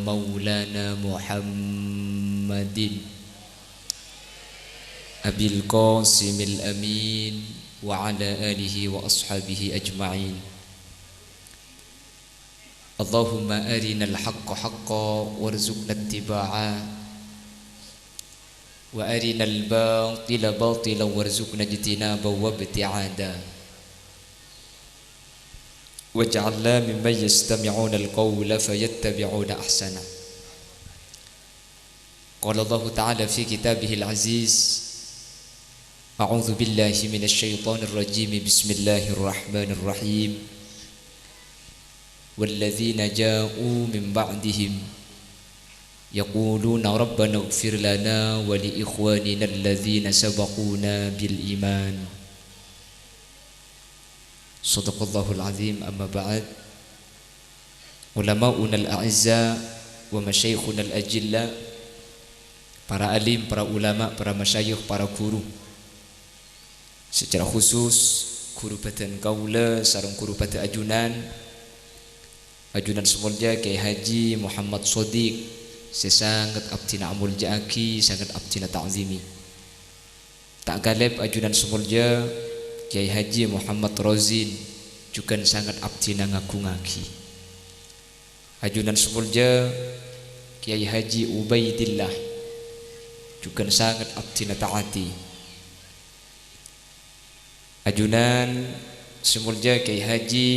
ومولانا محمد أبي القاسم الأمين وعلى آله وأصحابه أجمعين. اللهم أرنا الحق حقا وارزقنا اتباعه وأرنا الباطل باطلا وارزقنا اجتنابه وابتعاده واجعلنا ممن يستمعون القول فيتبعون أحسنه. قال الله تعالى في كتابه العزيز: أعوذ بالله من الشيطان الرجيم بسم الله الرحمن الرحيم والذين جاءوا من بعدهم يقولون ربنا اغفر لنا ولإخواننا الذين سبقونا بالإيمان. صدق الله العظيم. أما بعد، علماؤنا الأعزاء ومشايخنا الأجلاء, para alim, para ulama, para masyayikh, para guru, secara khusus guru Batan Kaula sareng guru Batan Ajunan semulja Kiai Haji Muhammad Shodiq, sesangat abdina amul jaaki, sangat abdina ta'zimi. Tak galib ajunan semulja Kiai Haji Muhammad Rozin, juga sangat abdina ngaku-ngaki. Ajunan semulja Kiai Haji Ubaidillah, juga sangat abdina ta'ati. Ajunan semulja Kiai Haji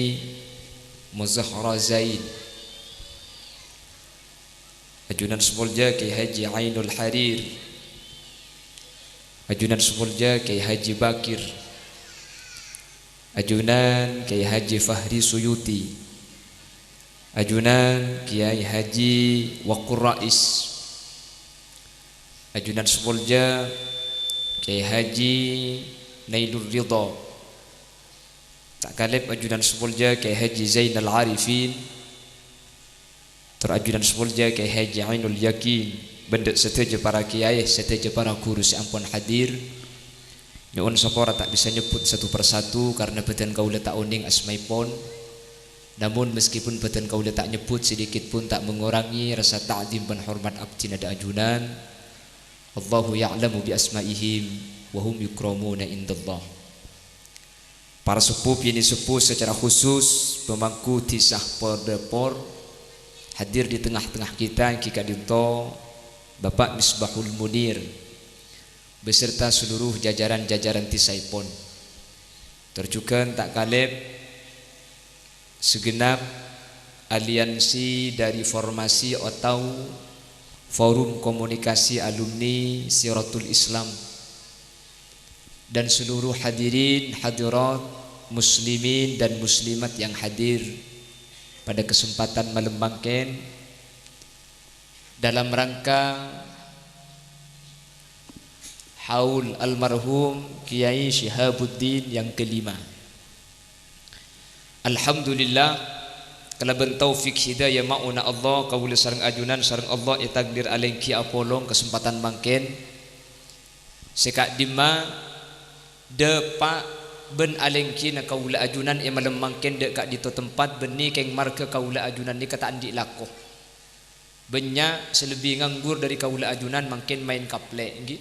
Muzahra Zaid, ajunan semulja Kiai Haji Ainul Harir, ajunan semulja Kiai Haji Bakir, ajunan Kiai Haji Fahri Suyuti, ajunan Kiai Haji Waqur Rais, ajunan semulja Kiai Haji Nailur Ridha, tak kalib ajunan semulja Kiai Haji Zainal Arifin, terajunan semulja Kiai Haji Ainul Yakin, bendak seteja para kiai, seteja para guru seampun hadir. Nyuwun sapora tak bisa nyebut satu persatu karena Batan Kaula tak uning asmaipun. Namun meskipun Batan Kaula tak nyebut, sedikit pun tak mengurangi rasa ta'zim dan hormat abdina da ajunan. Allahu ya'lamu bi asmaihim wa hum yukramuna indallah. Para sepuh ini sepuh secara khusus pemangku tisah perdepor hadir di tengah-tengah kita Kika Dinto Bapak Misbahul Munir beserta seluruh jajaran-jajaran tisaipun. Terjukan tak kalib segenap aliansi dari formasi atau forum komunikasi alumni Siratul Islam dan seluruh hadirin hadirat muslimin dan muslimat yang hadir pada kesempatan malam bangken dalam rangka haul almarhum Kiai Syihabuddin yang kelima. Alhamdulillah, kalaban taufik hidayah mauna Allah kaula sareng ajunan sareng Allah takdir alengki apolong kesempatan bangken sekak dima depa ben alengki na kaula ajunan e malam mangken dek kak dito tempat beni keng marka kaula ajunan ni kata andi lakoh benya selebih nganggur dari kaula ajunan mangken main kaple nggih.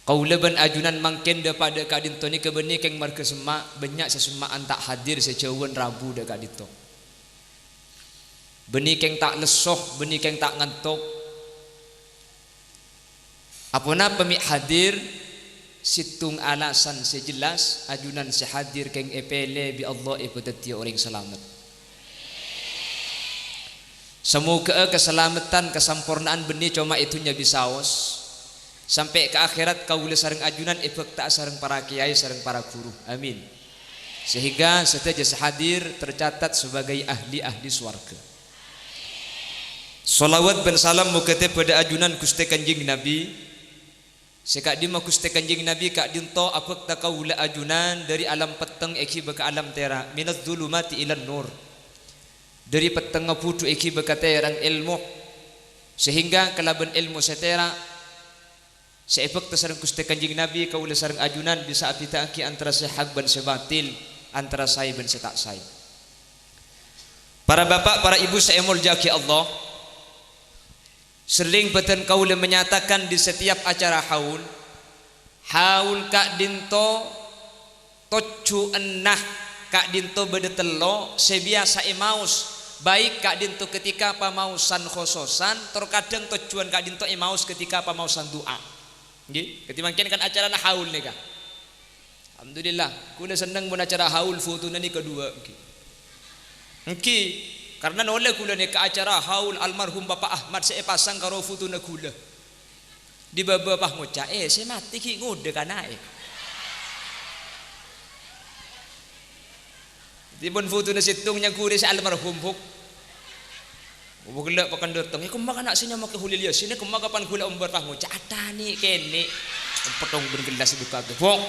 Kaula ben ajunan mangken depa dek kak dito ni ke beni keng marka semak benya sesemaan tak hadir secewen Rabu dek kak dito. Beni keng tak lesoh, beni keng tak ngantuk. Apuna pemik hadir situng alasan sejelas ajunan sehadir keng epele bi Allah ipetati orang selamat. Semoga keselamatan kesampurnaan benih cuma itunya bisaos sampai ke akhirat kaula sareng ajunan ipek tak sareng para kiai sareng para guru. Amin. Sehingga seteja sehadir tercatat sebagai ahli-ahli swarga. Salawat dan salam mukatib pada ajunan Gusti Kanjeng Nabi. Sekak di Gusti Kanjeng Nabi kak dinto apek takaula ajunan dari alam peteng eki beka alam tera minaz zulumati ilan nur, dari peteng putu eki beka terang ilmu sehingga kelaban ilmu setera seepek tasarang Gusti Kanjeng Nabi kaula sareng ajunan bisa apitaki antara sehak ban sebatil antara sai ban setak sai. Para bapak, para ibu saya muljaki Allah, sering beten kaula menyatakan di setiap acara haul Kak Dinto tocu enah Kak Dinto bedetelo sebiasa emaus baik Kak Dinto ketika pamausan khososan terkadang tujuan Kak Dinto emaus ketika pamausan doa nggih ketimangken kan acara haul nih Kak. Alhamdulillah kula seneng mun acara haul fotona ni kedua nggih karena noleh kula nih ke acara haul almarhum Bapak Ahmad saya pasang karo fotona kula di babah ngocak saya mati ki ngode kana di pun foto na situngnya kuri sa almarhum huk bugla pakan dotong ikum maka nak sinya make hulil sini kumaga pan gula umbar pah ngocak atani kene potong ben gelas buka ke bok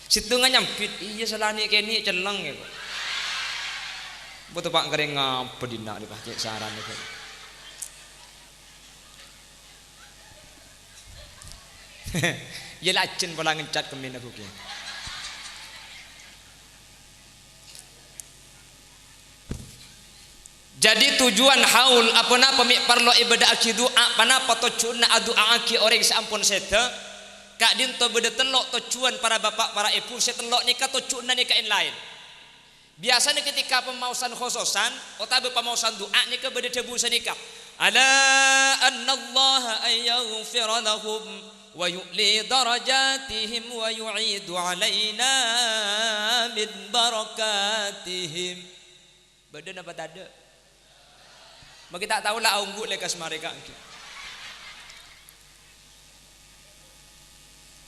situngan nyampit iya salani kene celeng ya butuh pak gareng ngapa dina di pacek saran itu ya lacen pola ngecat kemin aku ki. Jadi tujuan haul apana pamik parlo ibadah aki doa panapa tujuan doa aki orang sampun seta Kak Dinto beda telok tujuan para bapak para ibu setelok nikah tujuan nikah lain. Biasanya ketika pemausan khososan atau pemausan doa nikah beda debu nikah. Ala annallaha ayyaghfira lahum wa yu'li darajatihim wa yu'idu alaina min barakatihim. Badan apa tak ada? Maka tak tahu lah ungguk lekas mereka.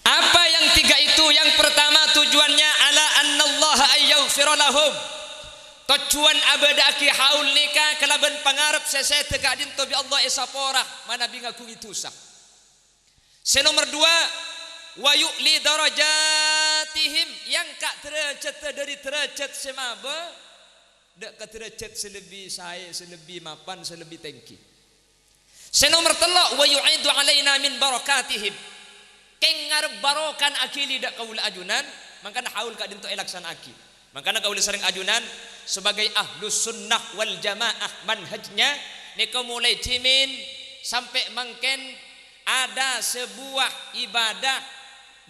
Apa yang tiga itu? Yang pertama tujuannya ala annallaha ayyaghfira lahum. Tujuan abadaki haul nikah kelaban pangarep sesete Kak Dinto bi Allah esaporah mana bingaku itu sah. Senomor dua wa yu'li darajatihim yang kak derajat dari derajat semaba dak ke derajat selebih saya selebih mapan selebih tinggi. Senomor telok wa yu'idu alaina min barakatihim keng ngarep barokan akili dak kaula ajunan mangkana haul Kak Dinto elaksan aki mangkana kaula sering ajunan sebagai ahlus sunnah wal jamaah manhajnya nika mulai timin sampai mangken ada sebuah ibadah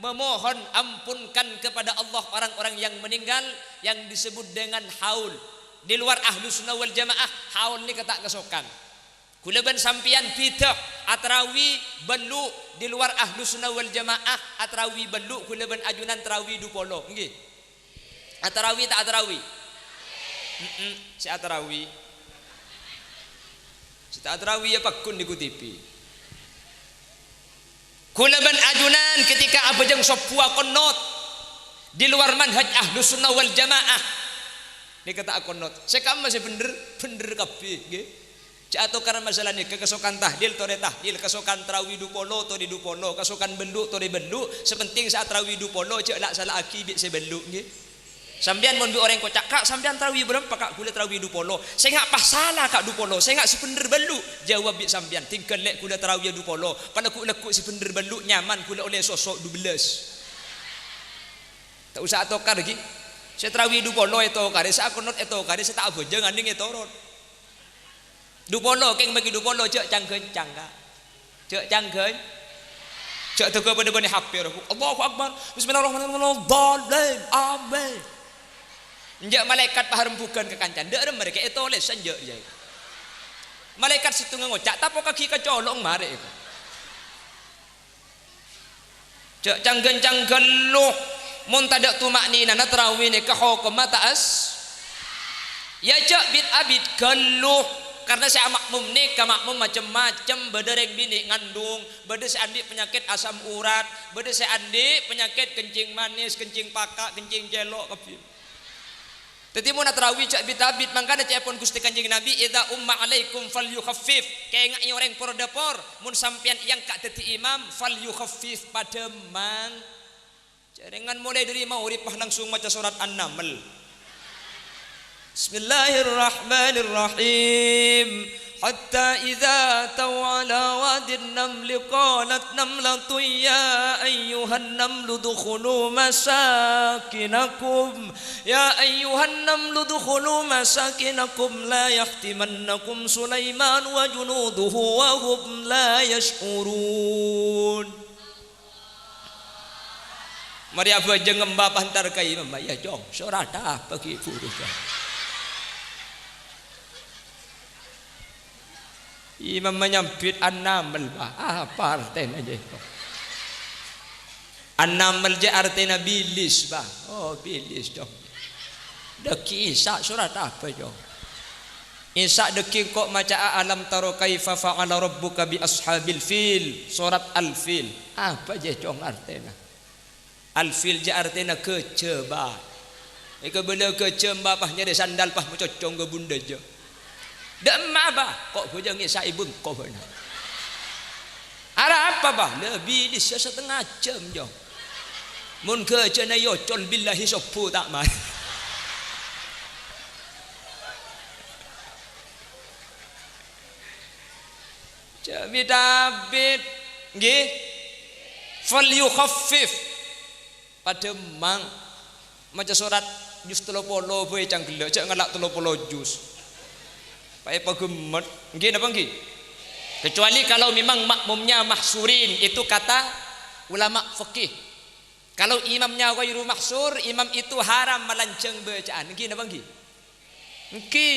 memohon ampunkan kepada Allah orang-orang yang meninggal yang disebut dengan haul. Di luar ahlus sunnah wal jamaah haul ni kata kesokan kulaban sampian bidah atrawi belu di luar ahlus sunnah wal jamaah atrawi belu kulaban ajunan trawi dupolo nggih atrawi tak atrawi si atrawi si atrawi ya pakun dikutipi kulaban ajunan ketika abajang sopua konot di luar manhaj ahlus sunnah wal jamaah ini kata konot sekam masih bener kabeh nggih atau karena masalah ini kesokan tahdil tore tahdil kesokan trawi dupolo to di dupolo kesokan benduk to di benduk sepenting saat trawi dupolo cek lak salah aki bik sebenduk nggih sampean mun bi orang kocak Kak sampean trawi berapa Kak kula trawi dupolo saya ngak pas salah Kak dupolo saya ngak sebener belu jawab bi sampean tinggal lek kula trawi dupolo pada kula lekuk sebener belu nyaman kula oleh sosok 12 tak usah atokar lagi saya trawi dupolo itu kare saya konot itu kare saya tak abojeng anding itu rot dupolo keng bagi dupolo cek cangkeun cangka cek cangkeun cek teu pada bani hafir Allahu akbar bismillahirrahmanirrahim amin njak malaikat paharempukan ke kancan deuk mereka itu oleh sanjak dia malaikat setengah ngocak tapo kaki kecolong mare cek cangkeun luh mun tadak tumaknina na tarawih ni ka hukum mataas ya cek bid abid geluh karena saya makmum nikah makmum macam-macam bedereng bini ngandung bede saya andi penyakit asam urat bede saya andi penyakit kencing manis kencing pakak kencing celok kabeh tadi mun tarawih cak bitabit mangkana cak pun Gusti Kanjeng Nabi idza umma alaikum falyukhaffif kayak ngak orang por dapur mun sampean yang kak dadi imam falyukhaffif pademang jaringan mulai dari maurib langsung maca surat An-Naml Bismillahirrahmanirrahim حتى إذا أتوا على واد النمل قالت نملة يا أيها النمل ادخلوا مساكنكم مساكنكم لا يحطمنكم سليمان وجنوده وهم لا يشعرون. Mari apa jangan bapak hantar ke imam ya jong sorata bagi buruk. Imam menyampit an-naml apa artinya aja itu? An-naml je artinya bilis bah. Oh bilis jong. Deki Isa surat apa jong? Isa deki kok maca alam taro kaifa fa'ala rabbuka bi ashabil fil surat al-fil. Apa je jong artinya? Al-fil je artinya keceba. Ika benda keceba pah nyari sandal pah mencocong ke bunda je. Dak emak bah kok bujang Isa ibu kau benar. Ada apa bah? Lebih di setengah jam je. Mun kecena yo col billahi sopu tak mai. Jadi David nggih fal yukhaffif pada mang maca surat juz 30 bae canggelek cak ngelak 30 juz. Pae pagemet nggih napa nggih? Kecuali kalau memang makmumnya mahsurin itu kata ulama fikih. Kalau imamnya ghairu mahsur, imam itu haram melanceng bacaan. Nggih napa nggih? Nggih.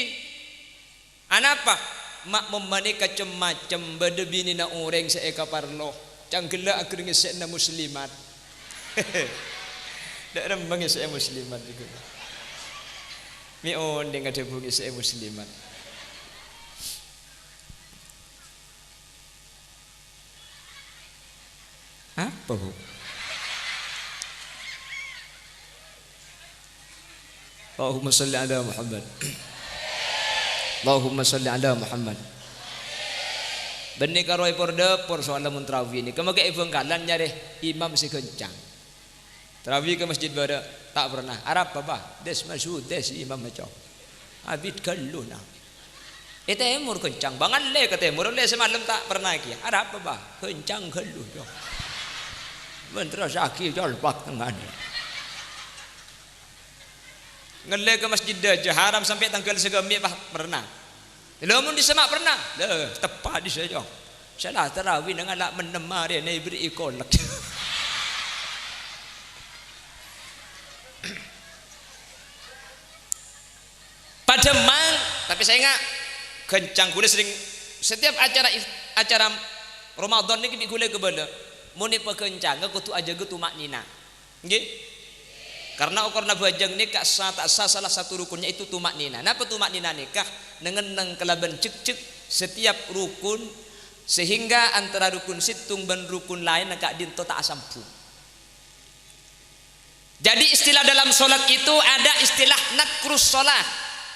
Anapa? Makmum manika macam bedebini na orang seeka parlo. Canggelek akhirnya sekna muslimat. Dak rembang saya muslimat juga. Mi on dengan ada bungi saya muslimat. Apa bu? Allahumma salli ala Muhammad. Allahumma salli ala Muhammad. Benih karoi por soal lamun tarawih ni. Kemakai bengkalan nyari imam si kencang. Tarawih ke masjid baru tak pernah. Arab apa? Des masuk des imam macam. Abid kaluna. Itu emur kencang. Bangan le kata emur le semalam tak pernah kia. Arab apa? Kencang kalu. Mentera sakit jual pak tangan. Ngele ke masjid aja haram sampai tanggal segami bah pernah. Lamun di semak pernah. Tepat di saja. Salah tarawih dengan nak menemar dia ni beri kolak. Pademang, tapi saya enggak kencang gula sering setiap acara Ramadan ni di gula kebala. Muni pekencang kutu aja kutu maknina. Nggih? Karena ukurna bajang nikah tak sah salah satu rukunnya itu tumak nina. Napa tumak nina nikah? Nengeneng kelaban cek setiap rukun sehingga antara rukun situng dan rukun lain agak dinto tak asampu. Jadi istilah dalam solat itu ada istilah nakrus solat.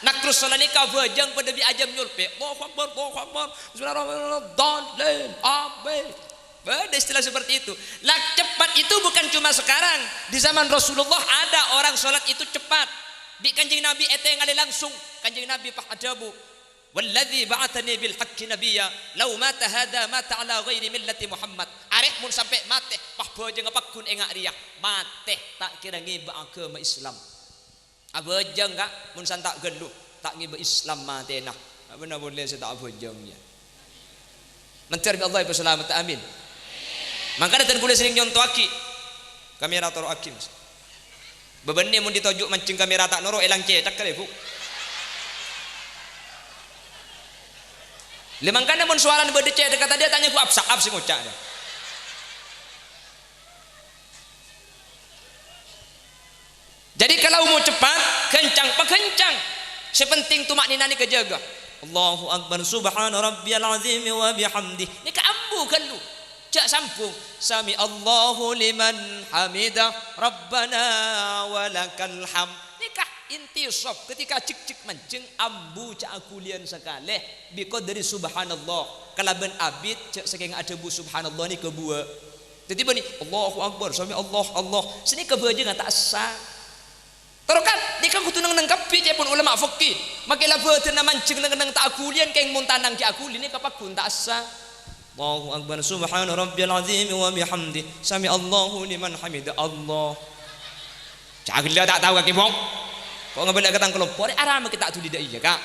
Nakrus solat ni kau bajang pada bi ajam nyulpe. Allahu akbar. Bismillahirrahmanirrahim. Amin. Ada istilah seperti itu. Lah cepat itu bukan cuma sekarang. Di zaman Rasulullah ada orang sholat itu cepat. Bi kanjeng Nabi ete ngale langsung. Kanjeng Nabi pahadabu. Walladzi ba'athani bil haqqi nabiyya law mata hada mata ala ghairi millati Muhammad. Arek mun sampai mate pah boje ngapakun engak riak. Mate tak kira ngiba agama Islam. Abojang enggak mun santak geluh tak ngiba Islam mate nah. Benar boleh saya tak abojangnya. Menteri Allah selamat amin. Maka datang kuliah sering nyontoh aki kamera toro aki mas. Bebennya mau ditojuk mancing kamera tak noro elang cetak kali bu. Lemangkan namun suara berdecek kata dia tanya ku absak absi ngocak dah. Jadi kalau mau cepat kencang pekencang. Sepenting tu maknina ni kejaga. Allahu akbar subhana rabbiyal azim wa bihamdi. Ni keambu kan lu. Cak sampung sami Allahu liman hamidah rabbana walakal ham. Nikah intisab ketika cik mancing ambu cak akulian sekali biko dari subhanallah kalaban abid cak saking ada bu subhanallah ni kebuah. Jadi bani Allahu akbar sami Allah sini kebuah je tak sah. Terukan Dia kan kutu nang kapi je pun ulama fikih. Makilah betul na mancing nang tak akulian keng muntanang ki akuli ni kapak kun tak asa. Allahu akbar subhana rabbiyal azim wa bihamdi sami Allahu liman hamid Allah. Cagila tak tahu kaki bong. Kok ngabela katang kelompok arama kita tu lidah iya kak.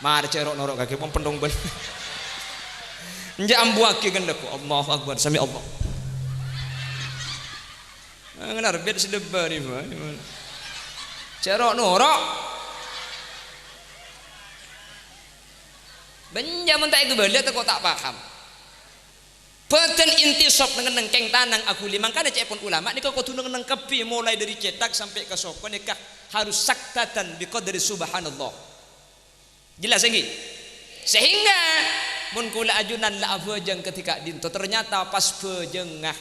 Mar cerok norok kaki bong pendong bel. Nja ambu aki kan leku Allahu akbar sami Allah. Ngenar biar sedebar ni mah. Cerok norok. Benjamin tak itu balik tak kau tak paham. Peten intisab dengan nengkeng tanang aku limang kada cek pun ulama ni kau tunang neng kepi mulai dari cetak sampai ke soko nikah harus saktatan biqadri subhanallah. Jelas lagi. Sehingga mun kula ajunan la avejeng ketika dinto ternyata pas bejengah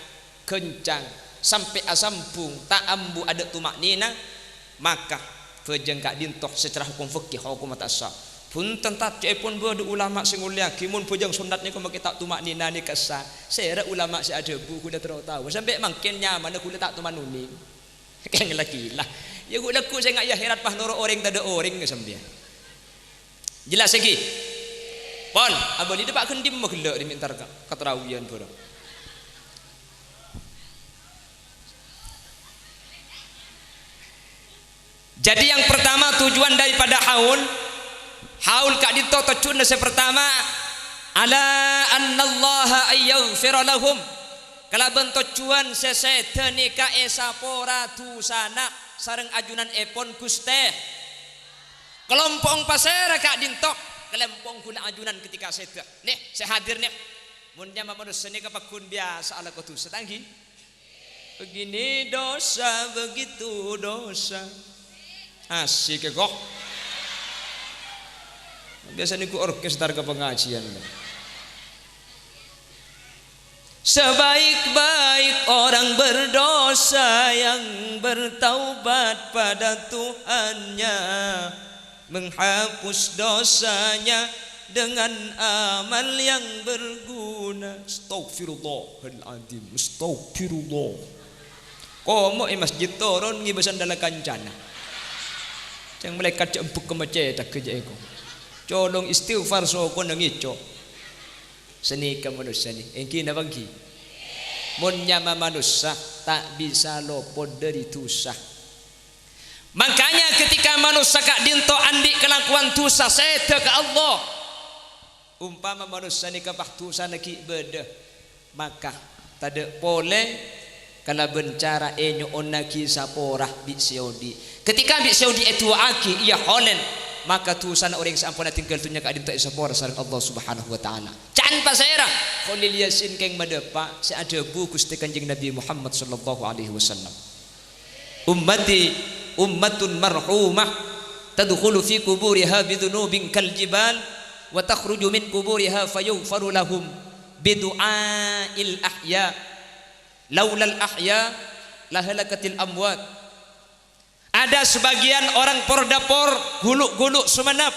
kencang sampai asampung tak ambu ada tumak nina maka bejeng kak dinto secara hukum fikih hukum atasah pun tetap cek pun berada ulama sing ulia kimun bejeng sunat ni kau tak tumak nina ni kesah saya ulama si ada buku dah terus tahu sampai makin nyaman aku tak tumak nuni keng laki lah ya gua laku saya ngak ya herat pah noro orang tak ada orang ke sambil jelas lagi pon abang ni dapat kendim magelak diminta keterawian pun. Jadi yang pertama tujuan daripada haul kak dito tujuan yang pertama ala annallaha ayyaghfira lahum kalau bentujuan sesete nika esapora tu sana sareng ajunan epon guste kelompok pasera kak dintok kelompok kula ajunan ketika sete nih saya hadir nih munnya manusia nika pakun biasa ala kotu setanggi begini dosa begitu dosa asik kok biasanya ku orkestra ke pengajian sebaik-baik orang berdosa yang bertaubat pada Tuhannya menghapus dosanya dengan amal yang berguna astagfirullahaladzim astagfirullah komo masjid toron ngibasan dalam kancana yang malaikat jempuk ke masjid tak kerja aku colong istighfar soko nangico seni ke manusia ni engki na bagi mun nyama manusia tak bisa lopot dari dosa makanya ketika manusia kak dinto andi kelakuan dosa sete ke Allah umpama manusia ni kapah dosa nak ibadah maka tak ada boleh kalau bencara enyo onaki saporah bi siodi ketika bi siodi itu aki ia holen maka tusan orang sampuna tinggal tunya ka adinta sapora sareng Allah Subhanahu wa taala can pasera kholil yasin keng madepa si ada buku Gusti Kanjeng Nabi Muhammad sallallahu alaihi wasallam ummati ummatun marhumah tadkhulu fi kuburiha bidunubin kal jibal wa takhruju min kuburiha fayughfaru lahum bidu'ail ahya laulal ahya lahalakatil amwat. Ada sebagian orang pordapor guluk-guluk sumenep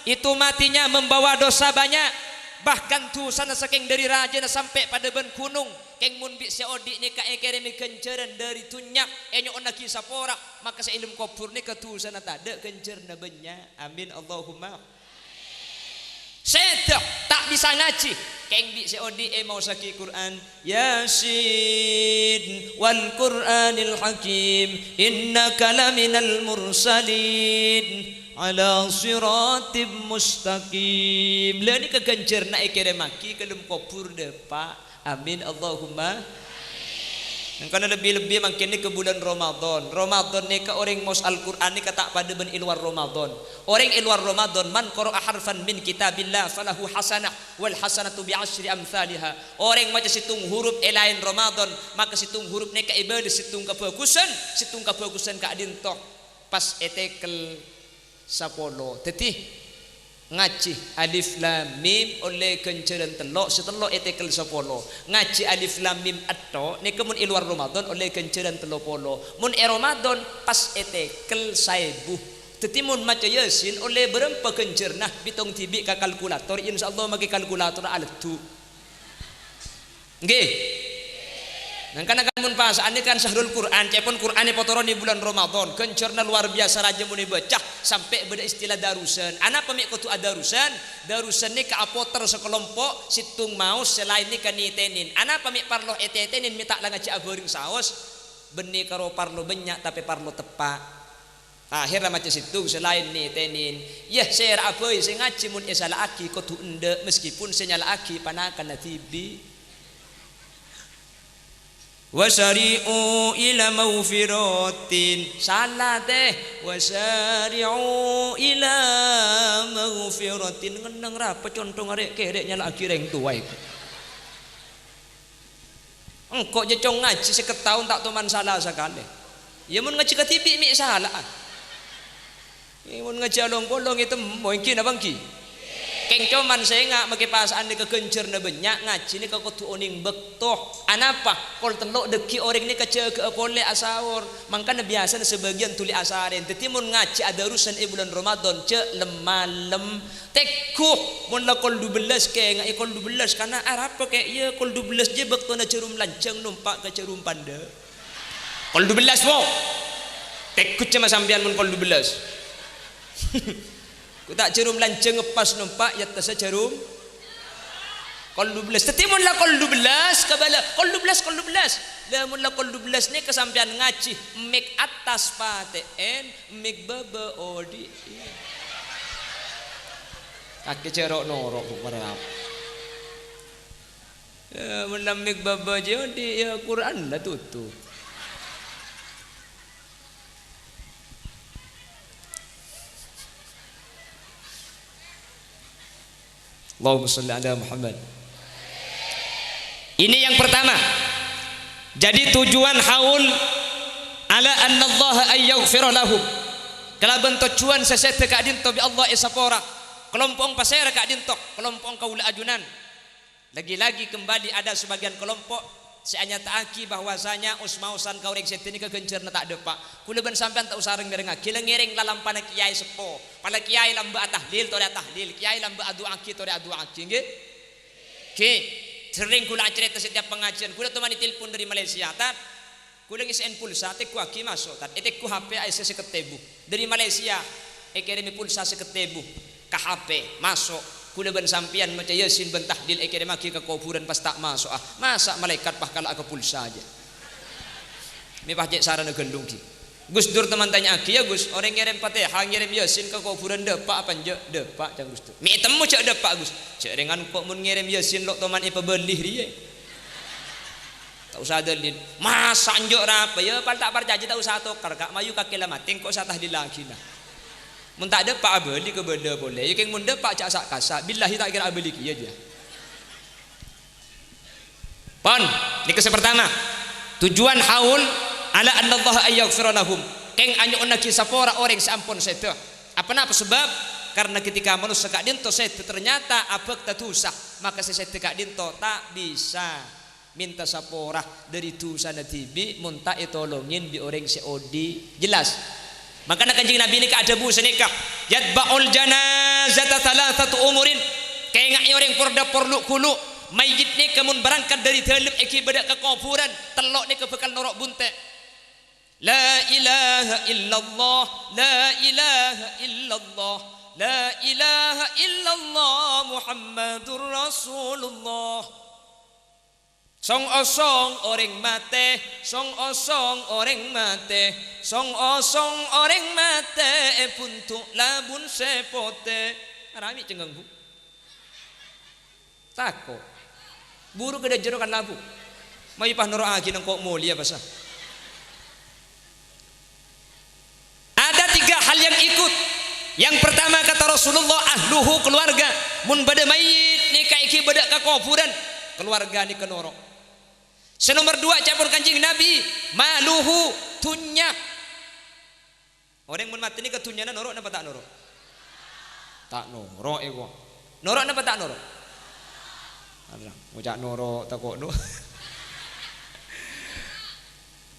itu matinya membawa dosa banyak bahkan tu sana saking dari raja sampai pada ben gunung keng mun bi seodi ni ka ekeremi kenceran dari tunyak enyo onaki sapora maka sa ilmu kubur ni ka tu sana tade kencerna benya amin Allahumma Sedah tak bisa ngaji keng bi seodi mau saki Quran Yasin wal Qur'anil Hakim innaka laminal mursalin ala siratim mustaqim la ni kegencer na ikere maki kelem kopur de Pak amin Allahumma. Karena lebih-lebih makin ni ke bulan Ramadan. Ramadan ni ke orang mos Al-Quran ni kata pada ben ilwar Ramadan. Orang ilwar Ramadan man qara'a harfan min kitabillah falahu hasanah wal hasanatu bi asyri amsalha. Orang macam situng huruf lain Ramadan maka situng huruf ni ke ibadah situng kebagusan ka adintoh pas etekel sapolo. Tetih ngaji alif lam mim oleh kenceran telok setelok etekel sapolo ngaji alif lam mim atto ni kemun iluar Ramadan oleh kenceran telopolo mun Ramadan pas etekel saibuh tetimun maca Yasin oleh berempa kencernah bitong tibi ka kalkulator insyaallah make kalkulator alat tu nggih Nang kana kan mun pas ane kan syahrul Quran, cepon Qurane potoron di bulan Ramadan, kencerna luar biasa raja muni baca sampai beda istilah darusan. Ana pamik kutu adarusan, darusan ni ka apoter sekelompok situng maus selain ni kan nitenin. Ana pamik parlo etetenin minta la ngaci aboring saos, benih karo parlo banyak tapi parlo tepak. Akhirnya macam situ selain nitenin. Ya share aboy sing ngaji mun salah aki kutu ende meskipun senyala aki panakan natibi. Wasari'u ila maghfiratin salah teh wasari'u ila maghfiratin ngeneng rapa contoh ngarek kerek nyala akireng tuai engkau jecong ngaji seketahun tak tuman salah sekali ya mun ngaji ketipi mi salah ya mun ngaji along bolong itu mungkin abang ki keng cuman saya nggak make pasaan di kegencer na banyak ngaji ni kakutu oning bektoh anapa kol telok deki orang ni kece ke pole asawor mangkana biasa sebagian tuli asarin tetapi mun ngaji ada urusan bulan Ramadan ce lemalem tekuh mun la kol 12 ke ngai kol 12 karena arapa ke iya kol 12 je bektoh na cerum lanceng numpak ke cerum panda kol 12 mo tekuh cuma sambian mun kol 12 ku tak cerum lanceng ngepas numpak ya tasa cerum kol 12 tetimun lah kol 12 kabala kol 12 lamun lah kol 12 ni kesampian ngaji mik atas paten mik baba odi kaki cerok norok berapa ya mun mik baba je di ya Quran lah tutup. Allahumma shalli ala Muhammad. Ini yang pertama. Jadi tujuan haul ala anna Allah ayyaghfira lahum. Kalau bentuk tujuan sesete ka dinto bi Allah isapora. Kelompok pasera ka dinto, kelompok kaula ajunan. Lagi-lagi kembali ada sebagian kelompok seanya taaki bahwasanya usmausan kaureng setini kegencerna tak depak. Kula ben sampean tak usah rengereng kila ngiring dalam pana kiai sepo. Pana kiai lamba tahlil to tahlil, kiai lamba adu aki to adu aki nggih. Oke, sering kula cerita setiap pengajian, kula teman telepon dari Malaysia tat. Kula ngisiin pulsa tek ku aki masuk tat. Etek ku HP IC 50.000 dari Malaysia. Kirim pulsa 50.000 ke HP masuk. Kula ben sampian maca yasin ben tahlil kirim aki ke kuburan pas tak masuk masa malaikat pah kalau aku pulsa aja mi pah cek sarana gendung ki Gus Dur teman tanya aki ya Gus orang ngirim Fatihah ngirim yasin ke kuburan depak apa nje depak jang Gus Dur mi temu cek depak Gus cek dengan kok mun ngirim yasin lok teman ipa belih riye tak usah dalil masa njo rapa ya pal tak percaya tak usah tokar kak mayu kaki lamating kok satah di lagi lah mun tak ada pak abeli ke benda boleh ya keng mun depak cak sak kasak billahi tak kira abeli ki aja pon ini kes pertama tujuan haul ala anna Allah ayyaghfira lahum keng anyo na kisapora orang sampun seto apa napa sebab karena ketika manusia kak dinto seto ternyata abek tatusah maka seto kak dinto tak bisa minta sapora dari tusa natibi munta itolongin bi orang seodi jelas. Makanya kanjeng Nabi ini keadabu senikah yatba'ul janazata thalathatu umurin kayak ngak orang porda porlu kulu mayit ni kemun berangkat dari telep eki bedak ke kuburan telok ni ke bekal norok bunte la ilaha illallah la ilaha illallah la ilaha illallah Muhammadur Rasulullah song osong orang mate song osong orang mate song osong orang mate puntuk labun sepote rami cenggeng bu tako buru gede jerokan labu mai pah noro agi nang kok mulia basa ada 3 hal yang ikut yang pertama kata Rasulullah ahluhu keluarga mun bade mayit nikah iki bade ka kuburan keluarga ni kenoro. Senomor 2 campur kanjing Nabi maluhu tunya orang mun mati ni ketunyana norok napa tak norok tak norok ego norok napa tak norok ada ngucak norok takok no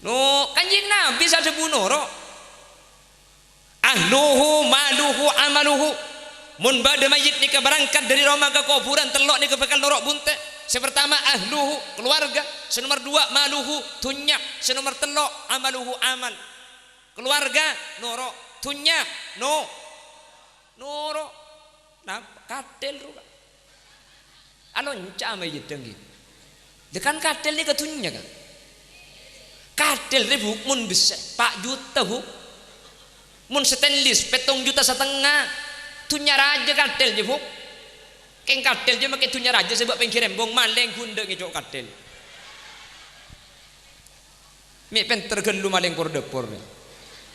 no kanjing Nabi sa sebu norok ahluhu maluhu amaluhu mun bade mayit ni berangkat dari rumah ke kuburan telok ni ke bekal norok bunte Sepertama ahluhu keluarga, senomor dua maluhu tunyak, senomor telo amaluhu amal. Keluarga noro, tunyak noro. Nah, katel rupa. Alon camai jedeng gitu. Dekan katel ni ketunyak kan. Katel ribu mun bisa Pak juta hu. Mun stainless 7,5 juta. Tunya raja katel je hu. Keng katel je make tunya raja sebab pengkirim bong maleng gundeng ngejok katel. Mi penter gelu maleng por depor.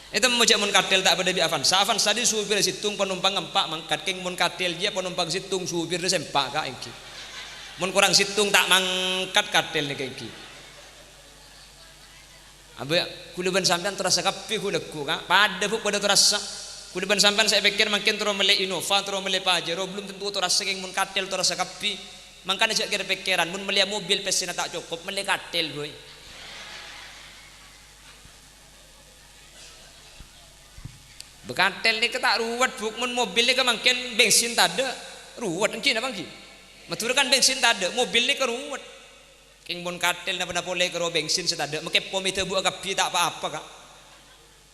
Itu mojak mun katel tak pada bi Avanza. Avanza di supir situng penumpang empak mangkat keng mun katel dia penumpang situng supir dia sempak ka engki. Mun kurang situng tak mangkat katel ni kengki. Abe kuleban sampean terasa kapi kuleku ka. Pada pu pada terasa kuleban sampean saya pikir makin terus melek Innova terus melek Pajero belum tentu terasa keng mun katel terasa kapi. Mangkana jak kira pikiran mun melek mobil pesina tak cukup melek katel boy. Bekatel ni ketak ruwet buk mun mobil ni ke makin bensin tak ada ruwet engki na bangki. Matur kan bensin tak ada mobil ni ke ruwet. King mun katel na boleh ke bensin tak ada make pom itu buat kapi tak apa-apa kak.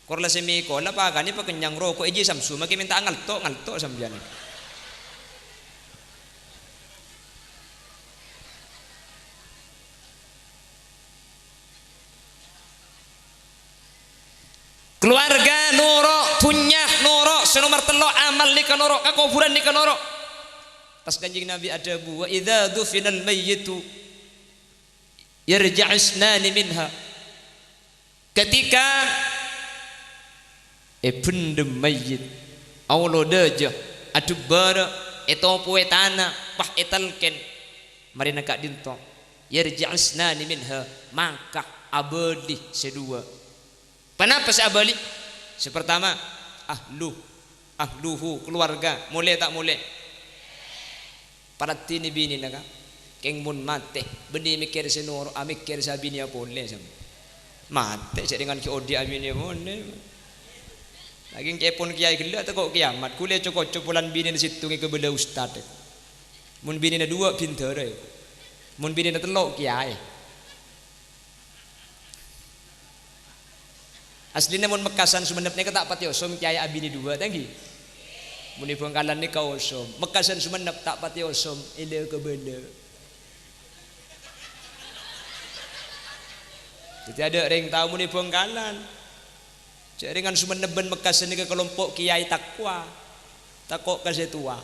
Korla semi kola pa gani pa kenyang rokok eji Samsu make minta ngaltok sambian. Keluarga noro, tunyak noro, senomor telo amal ni ka noro, kakuburan ni ka noro. Tas kanjing Nabi ada wa idza dufinal mayyitu yarja'isnani minha. Ketika pendem mayyit awlo deja adubara etopo etana pah etalken marina kak dinto yarja'isnani minha maka abadi sedua. Kenapa seabali? Sepertama ahluhu keluarga mulai tak mulai parat tini bini naga keng mun mate benih mikir senor amikir sabini apa boleh sam mate saya dengan ki odi amini boleh lagi kepon kiai gila atau kok kiamat kuliah cokok copolan bini di situ ke bela ustad mun bini na dua pintar mun bini na telok kiai. Aslinya mun Mekasan Sumenep ni ketak pati osom kiai abini dua tanggi. Muni Bangkalan ni kau osom. Mekasan Sumenep tak pati osom ile ke benda. Jadi ada ring tahu muni Bangkalan. Cek ringan Sumenep ben Mekasan ni ke kelompok kiai takwa. Takok kasih tua.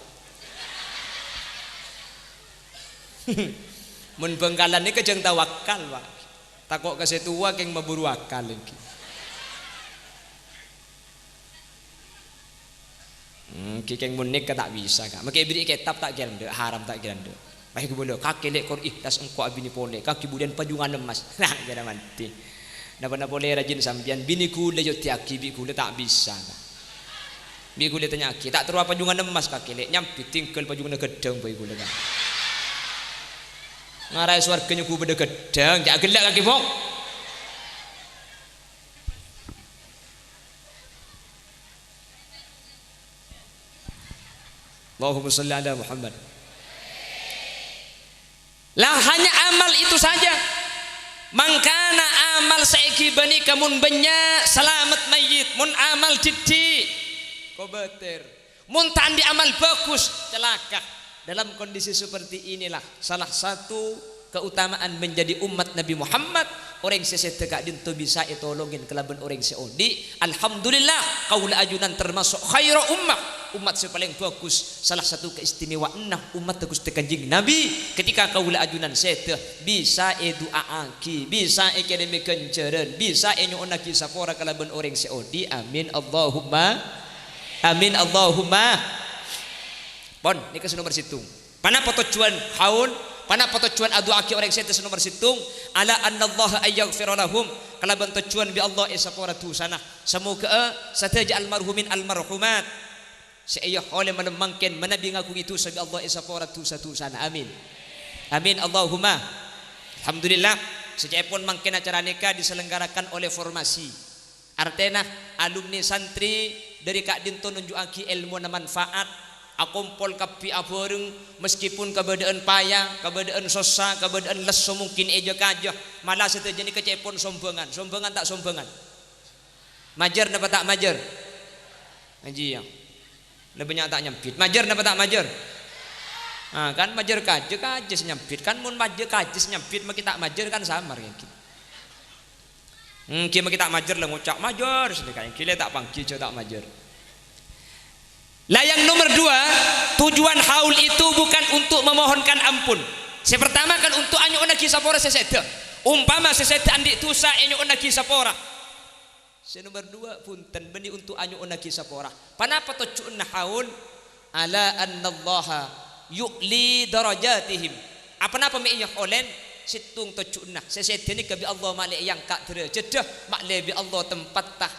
Mun Bangkalan ni kejeng tawakal Pak. Takok kasih tua keng maburu akal lagi. Kikeng munik ka tak bisa kak. Makai beri kitab tak kira ndak haram tak kira ndak. Baik boleh kaki lek Qur'an tas engkau abini pole kaki kemudian pajungan emas. Nah kira mati. Napa boleh rajin sampian bini kule yo tiaki bi kule tak bisa kak. Bi kule tanya ki tak terus pajungan emas kaki lek nyampi tinggal pajungan gedeng bae kule kak. Ngarai swarganya ku beda gedeng jak gelak kaki bok. Allahumma salli ala Muhammad. Lah hanya amal itu saja. Mangkana amal saiki bani kamun banyak selamat mayit. Mun amal didi kobeter. Mun tandi amal bagus celaka. Dalam kondisi seperti inilah salah satu keutamaan menjadi umat Nabi Muhammad. Orang seseteka dintu bisa etolongin kelaban orang seodi. Alhamdulillah kaula ajunan termasuk khairu ummah. Umat sepaling bagus. Salah satu keistimewaan umat tegus Kanjeng Nabi ketika kaula ajunan sete bisa doa aki, bisa demi kenceran, bisa nyuonaki sapora kalaban orang seodi. Amin Allahumma. Amin Allahumma. Pon ni ke nomor situng. Pana potocuan haun, pana potocuan aduaki orang sete nomor situng ala annallaha ayyaghfir lahum kalaban tocuan bi Allah sapora tu sana. Semoga sataja almarhumin almarhumat saya oleh menemangkan menabi ngaku itu sabi Allah isapora tu satu sana. Amin. Amin Allahumma. Alhamdulillah sejak pun mangkin acara nikah diselenggarakan oleh formasi. Artinya alumni santri dari Kak Dinto nunjuk aki ilmu na manfaat akumpul kapi abareng meskipun keberadaan payah, keberadaan susah, keberadaan lesu mungkin eja kajah, malah seterjadi kecepon sombongan tak sombongan. Majar napa tak majar? Haji yang lebih tak nyempit. Majar napa tak majar? Kan majar kajis nyempit kan mun majar kajis nyempit maki tak majar kan samar ya gitu. Kita tak majar lah ngucap majar sedekah kile tak panggil tak majar. Lah yang nomor 2, tujuan haul itu bukan untuk memohonkan ampun. Yang pertama kan untuk anyu ona kisapora seseda. Umpama seseda andik tusa anyu ona kisapora. Yang nomor 2 punten benih untuk anyu ona kisapora. Panapa tujuan haul ala annallaha yu'li darajatihim. Apa me iya olen situng tujuan seseda ni kebi Allah malik yang kak derajat malik bi Allah tempat tah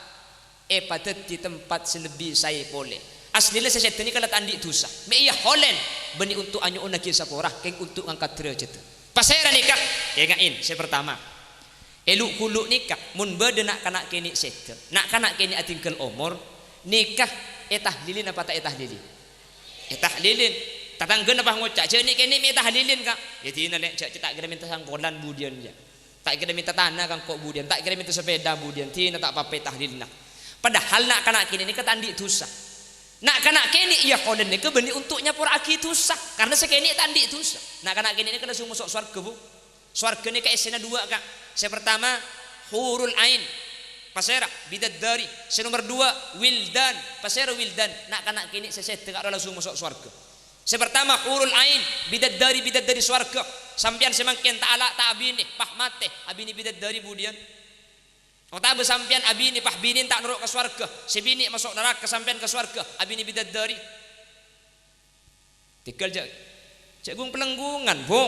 padat di tempat selebih saya boleh. Aslinya sesetan ini kalau tandik dosa. Me iya holen beni untuk anyu ona kisah porah, keng untuk angkat derajat. Pasera nikah, kengain. Saya pertama, eluk kuluk nikah, mun bade nak kanak kini seke, nak kanak kini atingkel umur nikah, tahlilin apa tak tahlilin? Tahlilin. Tatanggen apa ngocak? Jadi kini me tahlilin kak. Jadi nalek cak tak kira minta sangkolan budian je. Tak kira minta tanah kang kok budian, tak kira minta sepeda budian. Tina tak apa tahlilin nak. Padahal nak kanak kini nikah tandik dosa. Nak kanak kini iya kolen ni ke benih untuknya pura aki itu sah karena sekini tandi itu sah. Nak kanak kini ni kena semua masuk swarga bu. Swarga ni kaisena 2 kak. Yang pertama hurul ain pasera bidadari. Yang nomor 2 wildan pasera wildan. Nak kanak kini seset tak ada langsung masuk swarga. Yang pertama hurul ain bidadari swarga. Sampian semakin ta'ala ta'abini pahmate abini bidadari budian. Otak bersampian abini pah binin tak nuruk ke swarga. Si bini masuk neraka sampian ke swarga. Abini bidadari. Tikal jagung pelenggungan, bu.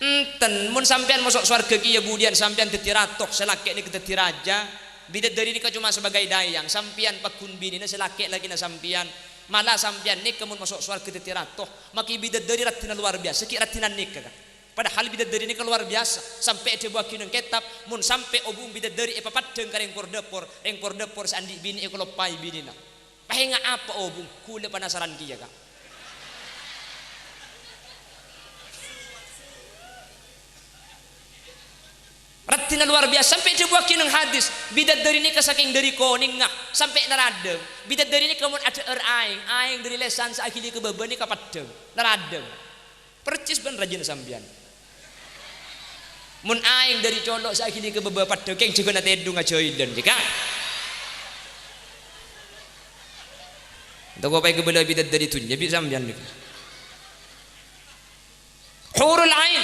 Enten mun sampian masuk swarga ki ya budian sampian teti ratok selaki ni teti raja. Bidadari ni cuma sebagai dayang. Sampian pakun bini na selaki lagi na sampian. Malah sampian ni kemun masuk swarga teti ratok. Maki bidadari ratina luar biasa. Seki ratinan nikah kan. Padahal bidadari ini luar biasa sampai dia buat kinung kitab mun sampai obung bidadari papadeng kareng pordepor sandi bini kalau pai bini na pahenga apa obung kule penasaran kia kak ratina luar biasa sampai dia buat kinung hadis bidadari ini kesaking dari koning ngah sampai naradeng bidadari ini kemun ada aing dari lesan seakhiri ke beban ini kapadeng naradeng percis ben rajin sambian mun aing dari colok sakini ke beberapa dekeng juga na tedung ajoidan jika untuk apa yang kebela bidat dari tunja bisa sambian hurul ain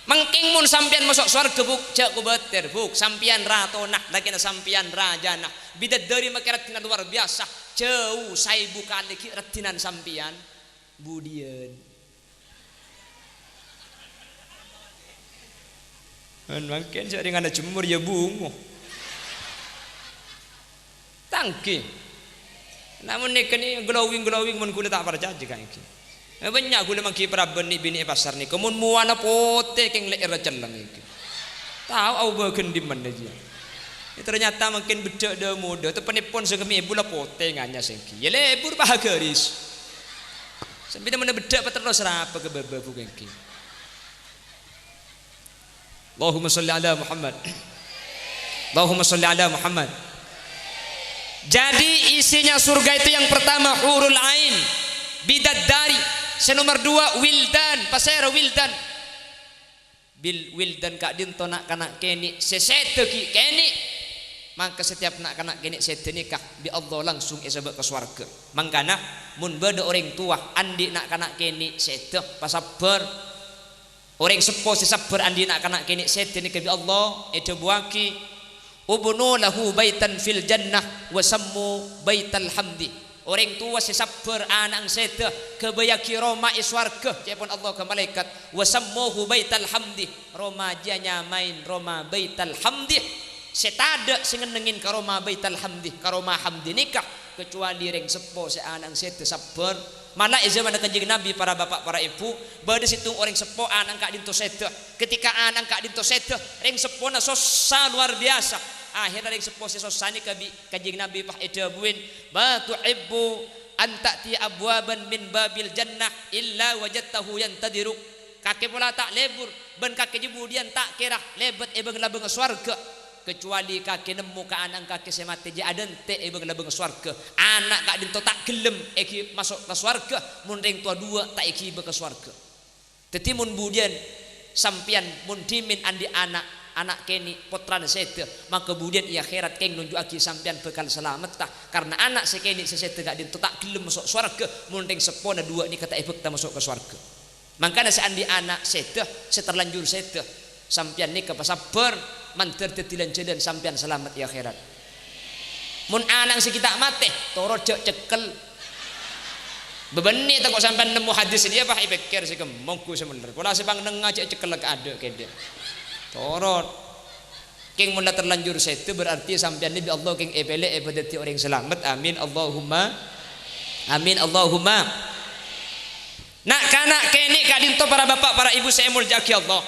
mangking mun sampian masuk swarga buk cak kubeter buk sampian ratonah lagi na sampian rajana bidat dari makiratina luar biasa jauh saya bukan lagi ratinan sampian budian makin saya dengan ada jemur ya bungo tangki namun ni kini glowing mun kula tak percaya kan iki banyak kula mangki praben ni bini pasar ni kemun muana pote keng leer celang iki tahu au bagen di mana dia ternyata makin bedek dah muda tepenipun segemi ibu lah pote nganya sengki ya lebur bahagaris sampai mana bedek terus apa ke bebu kengki Allahumma salli ala Muhammad. Allahumma salli ala Muhammad. Jadi isinya surga itu yang pertama hurul ain, bidadari. Yang nomor 2 wildan, pasera wildan. Bil wildan kak dinto nak kanak keni sesete ki keni. Maka setiap nak kanak keni sete nikah bi Allah langsung isabak ke swarga. Mangkana mun beda orang tua andi nak kanak keni sete pasabar orang sepo si sabar andi nak kanak kini setin ke Allah itu buaki ubnu lahu baitan fil jannah wa sammu baital hamdi orang tua si sabar anak seta kebayaki Roma iswarga cepon Allah ke malaikat wa sammuhu baital hamdi Roma janya main Roma baital hamdi setada sing ngenengin ka Roma baital hamdi ka Roma hamdi nikah kecuali reng sepo si anak seta sabar malah zaman kanjeng Nabi para bapak para ibu bade situng orang sepo anak kak dinto seta ketika anak kak dinto seta reng sepona sosa luar biasa akhir dari sepose sosani kajing Nabi pah edabuin ma tuhibbu an ta'ti abwaban min babil jannah illa wajadtahu yantadiru kake pula tak lebur ben kake jebudian tak kira lebet ebeng labeng swarga kecuali kake nemu ka anak kake semate je adente ebeng labeng swarga anak kak dinto tak gelem eki masuk ke swarga mun ring tua dua tak eki be ke swarga teti mun budian sampian mun dimin andi anak keni potran sete maka kemudian ia akhirat keng nunjuki sampian bekal selamat tah karena anak sekeni sesete gak dinto tak gelem masuk swarga mun ring sepona dua ni kata efek ta masuk ke swarga makanya seandi anak sete seterlanjur sete sampian ni kepasabar manter tetilan jalan sampian selamat ya akhirat mun anak sekitar mate toro cekel bebeni tak kok sampian nemu hadis dia apa ipikir sih kemongku sebener pola sebang nengah cekel ada kede torot king mula terlanjur sete berarti sampian ni Allah king epele ebadati orang selamat amin Allahumma amin Allahumma. Nak kanak kene kak dinto para bapak para ibu saya muljaki Allah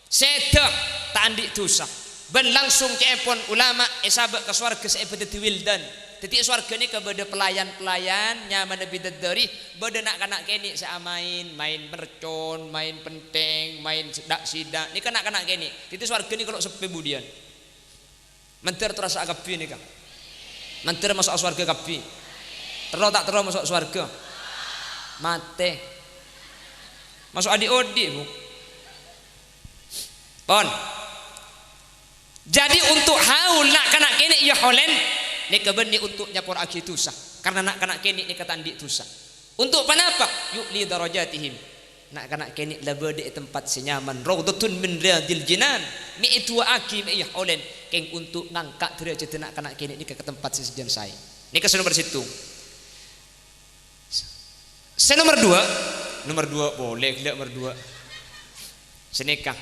sedak tak andik dosa ben langsung keepon ulama esabak ke swarga seepedeti wildan titik swarga ni kepada pelayan-pelayan nyaman lebih dari beda nak kanak kene saya main mercon main penteng main sidak ni kanak-kanak kene titik swarga ni kalau sepi budian menter terasa kapi ni kak menter masuk swarga kapi terus tak terus masuk swarga mate masuk adi-odi bu pon jadi untuk haul nak kanak kene ya holen ni kebeni untuk nyapor aki tusa karena nak kanak kene ni kata andik tusa untuk panapa yuk li darajatihim nak kanak kene labade tempat senyaman raudhatun min riyadil jinan mi itu aki mi ya holen keng untuk ngangkat derajat nak kanak kene ni ke tempat sesejan saya ni ke nomor situ. Nomor dua boleh tidak nomor dua senikah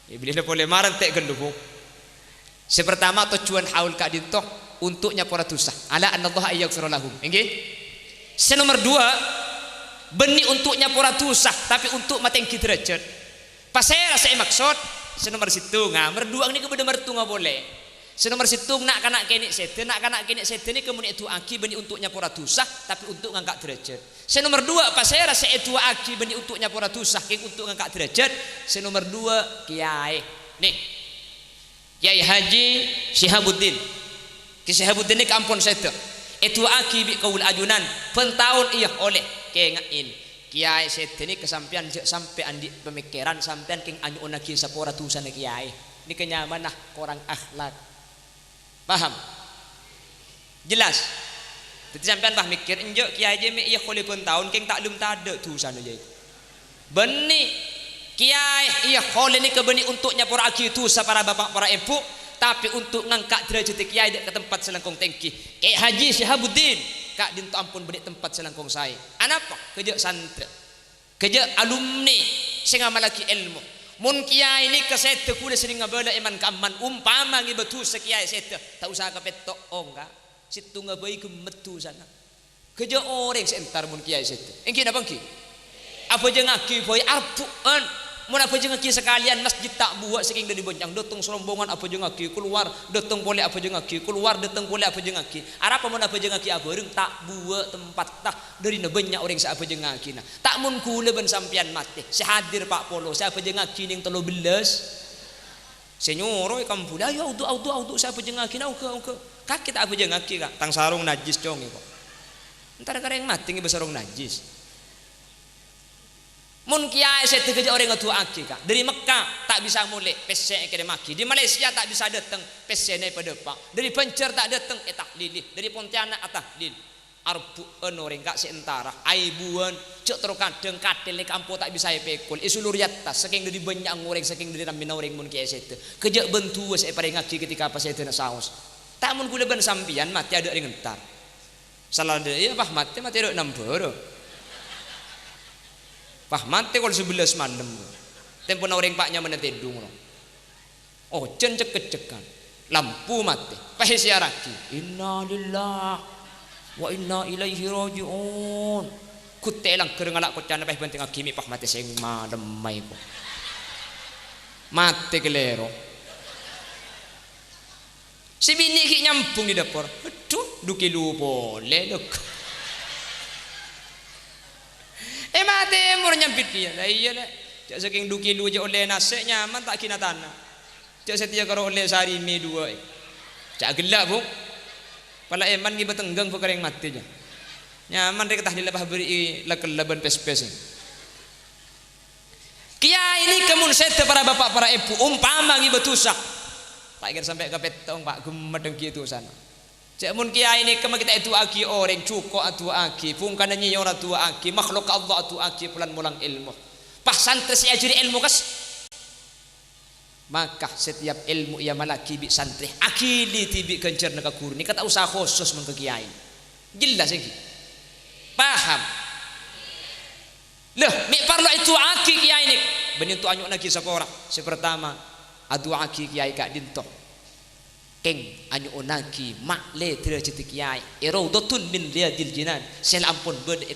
ya bila boleh marah tak genduk sepertama tujuan haul kak dinto untuk nyapora dosa ala anallaha yaghfir lahum nggih nomor dua beni untuk nyapora dosa tapi untuk matengki derajat pasera saya maksud nomor situ nomor dua ini kemudian mertu nggak boleh nomor situ nak kanak kene sete ni kemudian itu aki beni untuk nyapora dosa tapi untuk ngangkat derajat. Nomor dua pasera itu aki beni untuk nyapora dosa keng untuk ngangkat derajat. Nomor dua kiai nih Kiai Haji Syihabuddin Syihabuddin ni kampun sete itu aki bi kaul ajunan pentahun iya oleh kengain kiai sete ni kesampian sampai andi pemikiran sampean keng anyu onaki sapora dosa na kiai ni kenyaman nah korang akhlak paham jelas jadi sampean bah mikir enjok kiai je me iya kholi pun tahun keng taklum tada tu sana je beni kiai iya kholi ni ke beni untuk nyapor aki tu para bapak para ibu tapi untuk ngangkat derajat kiai ke tempat selangkong tengki Kiai Haji Syihabuddin kak dinto ampun beri tempat selangkong saya anapa kerja santri kerja alumni sing amalaki ilmu mun kiai ni kesete kuda sering ngabala iman kaman umpama ngi betu sekiai sete tak usah kapetok oh enggak situ ngabai gemetu sana kerja orang sentar mun kiai sete engki napa engki apa je ngaki boy arpuan mun apa je ngaki sekalian masjid tak buat saking dari boncang datang serombongan apa je ngaki keluar datang boleh apa je ngaki keluar datang boleh apa je ngaki arapa mun apa je ngaki abeureng tak buat tempat tak dari banyak orang sa apa je ngaki na tak mun kula ben sampian mati sehadir Pak Polo siapa je ngaki ning 13 senyoro kampung ayo audu siapa je ngaki na uke kaki tak apa je ngaki kak tang sarung najis cong kok entar kareng mati ngi besarung najis mun kiai saya kerja orang ngatu aki kak dari Mekah tak bisa mulai pesek kene maki di Malaysia tak bisa datang pesek pada pak dari Pencer tak datang tahlil dari Pontianak tahlil arbuan orang kak seentara aibuan cek terus kadang kadel nek ampo tak bisa pekul isulur yatta saking dari banyak orang saking dari ramina orang mun kiai saya kerja bentu saya pada ngaki ketika pas saya tena saus tak mun kula ben sampian mati ada ring entar salah dia bah mati ada 60 Pah mati kalau 11 malam tempo na orang paknya menetedung oh cen cek-cekan lampu mati pah siaraki inna lillah wa inna ilaihi rajiun kutelang kerengalak kocana pah penting akimi pah mati sing malam mai ko mati kelero Si bini ki nyambung di dapur. Aduh, 2 kilo boleh dok. Mati mur nyampit dia. Lah iya lah. Cak saking 2 kilo je oleh nasi nyaman tak kina tanah. Cak setia karo oleh sehari mi 2. Cak gelak bu. Pala eman gi betenggang perkara yang mati je. Nyaman rek tah dilepah beri laban pes-pes. Kiai ini kemun sete para bapak para ibu umpama ngi betusak. Tak kira sampai ke petong Pak gemedeng gitu sana. Cek mun kiai ini kema kita itu aki orang cuko atu aki pungkana nyi ora tu aki makhluk Allah atu aki pulan mulang ilmu. Pas santri si ajari ilmu kas. Maka setiap ilmu ia malaki bi santri akili tibi kencer naka guru ni kata usaha khusus mun ke kiai. Jelas iki. Paham? Loh, mi parlo itu aki kiai ni. Benin tu anyuk lagi sekolah. Sepertama adu aki kiai kak dintok. Keng anyu onaki mak le derajat kiai iradhatun min riyadil jinan sel ampun bede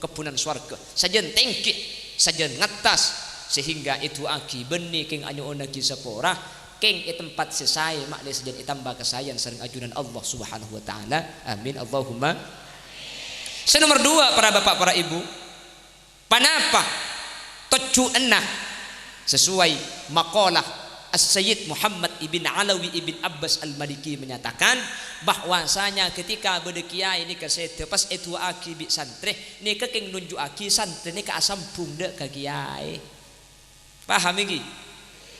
kebunan swarga sajen tengki sajen ngatas sehingga itu aki benih keng anyu onaki sepora keng tempat sesai mak le sajen itambah kesayan sering ajunan Allah Subhanahu wa taala amin Allahumma. Nomor 2 para bapak para ibu panapa toju enah sesuai maqalah As-Sayyid Muhammad ibn Alawi ibn Abbas Al-Maliki menyatakan bahwasanya ketika bede kiai ini kesete pas itu aki bi santri ni kekeng nunjuk aki santri ni ka asampung dek ka kiai. Paham iki?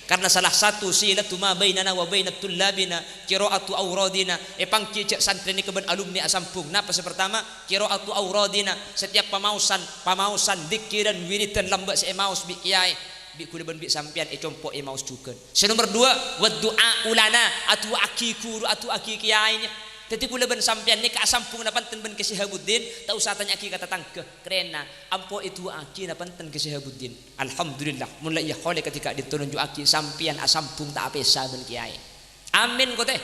Karena salah satu silatu ma bainana wa bainat tullabina qiraatu auradina pangki cek santri ni keben alumni asampung. Napa pertama qiraatu auradina setiap pamausan zikir dan wiridan lambat se maus bi kiai bi kula ben bi sampean compok maus juga. Nomor 2 wa du'a ulana atu aki guru atu aki kiainya. Dadi kula ben sampean ni ka asampung na panten ben Kesihabuddin tak usah tanya aki kata tangke kerena ampo itu aki na panten Kesihabuddin. Alhamdulillah mulai ya khole ketika ditunjuk aki sampean asampung tak apesa ben kiai. Amin ko teh.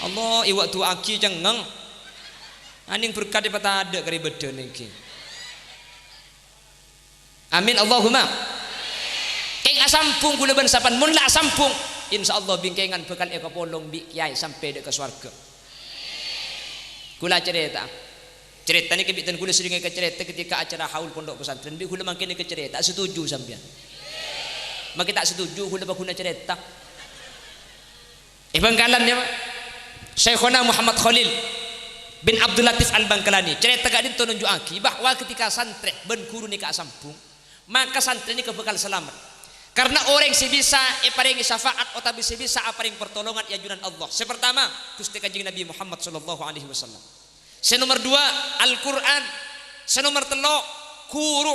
Allah iwa tu aki cengeng. Aning berkat dipata ada kari beden iki. Amin Allahumma. Keng asampung kula ben sapan mun la asampung insyaallah bingkengan bekal eka polong bi kiai sampai dek ke swarga. Kula cerita ni kebitan kula sering ke cerita ketika acara haul pondok pesantren bi kula mangkene ke cerita setuju sampean. Maki tak setuju kula baguna cerita. Bangkalan ya Syekhona Muhammad Khalil bin Abdul Latif Al-Bangkalani cerita gak dinto nunjuk aki bahwa ketika santri ben guru ni ka asampung maka santri ni kebekal selamat. Karena orang sebisa paring syafaat atau bisa paring pertolongan ajunan Allah. Sepertama Gusti Kanjeng Nabi Muhammad sallallahu alaihi wasallam. Nomor 2 Al-Qur'an. Nomor 3 guru.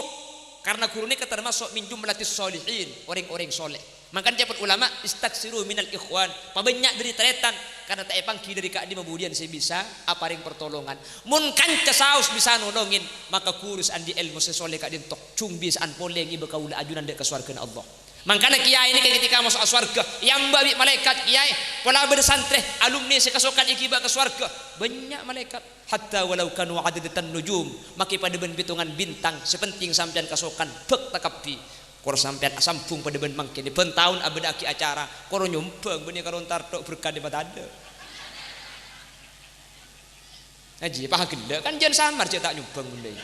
Karena guru ini termasuk min jumlatis sholihin, orang-orang soleh. Makanya dapat ulama istaksiru minal ikhwan. Pabanyak dari teretan karena tak epangki dari kak di kemudian sebisa paring pertolongan. Mun kanca saus bisa nolongin maka kurus andi ilmu sesoleh kak dintok cung bisaan polengi bekaula ajunan dek ke surga Allah. Makanya kiai ini ketika masuk surga yang babi malaikat kiai pola bersantri alumni sekasukan ikiba ke surga banyak malaikat hatta walau kanu adadatan nujum maki pada ben bitungan bintang sepenting sampean kasukan bek takapi kor sampean asampung pada ben mangke di pentahun abad aki acara kor nyumpeng benih karon tartok berkah di ada aji pah gede kan jangan samar cetak nyumpeng mulai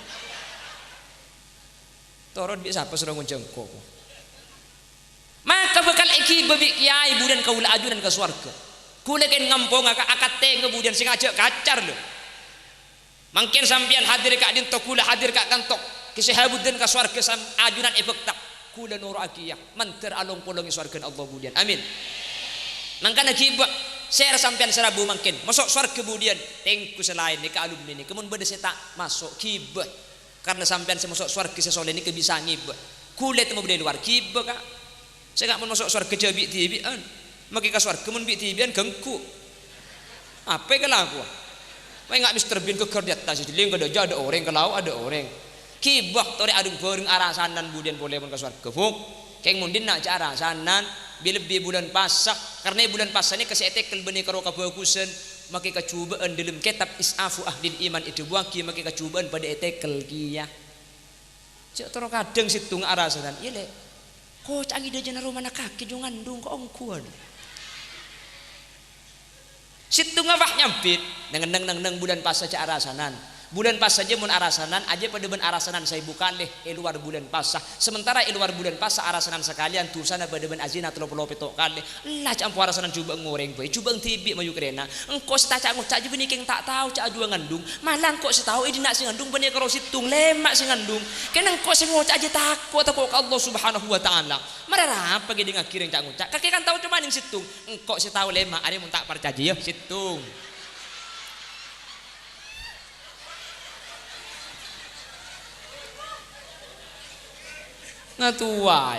toron bisa apa sudah nguncengko. Maka bekal iki babi kiai budan kaula ajunan ke swarga. Kula ken ngampong akate kemudian sing ajak kacar lho. Mangkin sampean hadir ka dinto kula hadir ka kantok Kesihabuddin ka swarga sam ajunan ebektak kula nur akiyah manter along polongi swarga Allah budian. Amin. Mangkana kiba share sampean serabu mangkin masuk swarga kemudian tengku selain ni ka alumni ni kemun bade seta masuk kiba karena sampean masuk swarga sesoleh ni kebisa ngibah. Kula temu bade luar kiba ka saya nggak mau masuk surga jabi tibian, maki ke surga mun bi tibian gengku. Apa yang laku? Wah nggak Mister Bin ke kerja atas di lingkar ada orang kalau ada orang. Kibah tore adung bareng arasanan budian boleh mun ke surga. Fuk, keng mundin nak cara arasanan bila bulan pasak karena bulan pasak ini kesetekel benih karo kabagusan maki kecubaan dalam kitab Isafu Ahlil Iman itu buaki maki kecubaan pada etekel kia. Cek toro kadang situng arasanan, iya le. Kok canggih dia jenaro mana kaki jangan dong kok ongkuan. Situ ngawah nyampit neng bulan pas saja arasanan. Bulan pas saja mun arasanan aja pada ben arasanan saya bukan leh luar bulan pasah. Sementara luar bulan pasah arasanan sekalian tu sana pada ben azina telo petok kali. Lah campur arasanan coba ngoreng boy, coba tibi mayu kerena. Engko setacak ngucak je benih keng tak tahu cak dua ngandung. Malah engko setahu ini nak sing ngandung benih karo situng lemak sing ngandung. Kena engko sing ngucak aja takut ke Allah Subhanahu wa taala. Marah apa gede ngakiring cak ngucak. Kakek kan tahu cuma ning situng. Engko setahu lemak ada mun tak percaya ya situng. Ngatuai